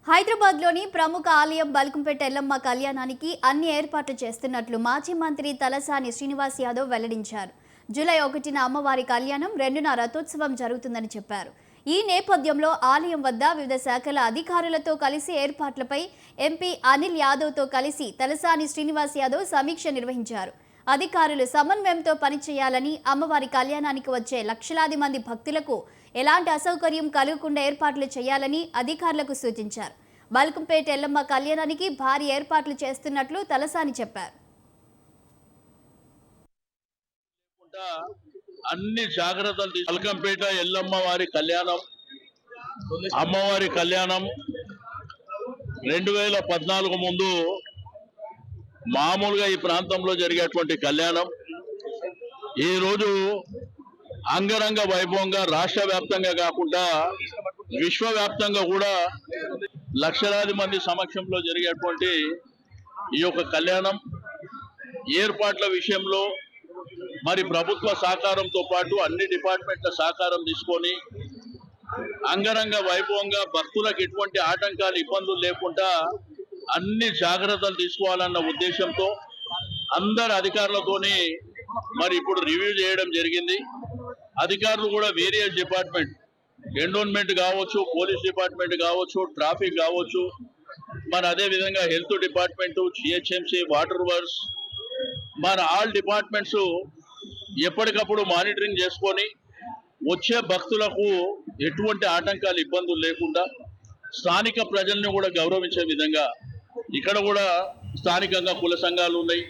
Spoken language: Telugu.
హైదరాబాద్లోని ప్రముఖ ఆలయం బల్కంపేట ఎల్లమ్మ కళ్యాణానికి అన్ని ఏర్పాట్లు చేస్తున్నట్లు మాజీ మంత్రి తలసాని శ్రీనివాస్ యాదవ్ వెల్లడించారు. జూలై 1న అమ్మవారి కళ్యాణం, 2న రథోత్సవం జరుగుతుందని చెప్పారు. ఈ నేపథ్యంలో ఆలయం వద్ద వివిధ శాఖల అధికారులతో కలిసి ఏర్పాట్లపై ఎంపీ అనిల్ యాదవ్తో కలిసి తలసాని శ్రీనివాస్ యాదవ్ సమీక్ష నిర్వహించారు. అధికారులు సమన్వయంతో పనిచేయాలని, అమ్మవారి కళ్యాణానికి వచ్చే లక్షలాది మంది భక్తులకు ఎలాంటి అసౌకర్యం కలగకుండా ఏర్పాట్లు చేయాలని అధికారులకు సూచించారు. బల్కంపేట ఎల్లమ్మ కళ్యాణానికి భారీ ఏర్పాట్లు చేస్తున్నట్లు తలసాని చెప్పారు. అన్ని జాగ్రత్తలు బల్కంపేట ఎల్లమ్మ వారి కళ్యాణం, అమ్మవారి కళ్యాణం 2014 ముందు మామూలుగా ఈ ప్రాంతంలో జరిగేటువంటి కళ్యాణం ఈ రోజు అంగరంగ వైభవంగా రాష్ట్ర వ్యాప్తంగా కాకుండా విశ్వవ్యాప్తంగా కూడా లక్షలాది మంది సమక్షంలో జరిగేటువంటి ఈ యొక్క కళ్యాణం ఏర్పాట్ల విషయంలో మరి ప్రభుత్వ సహకారంతో పాటు అన్ని డిపార్ట్మెంట్ల సహకారం తీసుకొని అంగరంగ వైభవంగా భక్తులకు ఎటువంటి ఆటంకాలు, ఇబ్బందులు లేకుండా అన్ని జాగ్రత్తలు తీసుకోవాలన్న ఉద్దేశంతో అందరు అధికారులతోని మరి ఇప్పుడు రివ్యూ చేయడం జరిగింది. అధికారులు కూడా వేరియస్ డిపార్ట్మెంట్, ఎండోన్మెంట్ కావచ్చు, పోలీస్ డిపార్ట్మెంట్ కావచ్చు, ట్రాఫిక్ కావచ్చు, మరి అదేవిధంగా health department, GHMC, water works, మన ఆల్ డిపార్ట్మెంట్స్ ఎప్పటికప్పుడు మానిటరింగ్ చేసుకొని వచ్చే భక్తులకు ఎటువంటి ఆటంకాలు, ఇబ్బందులు లేకుండా స్థానిక ప్రజల్ని కూడా గౌరవించే విధంగా ఇక్కడ కూడా స్థానికంగా కుల సంఘాలు ఉన్నాయి,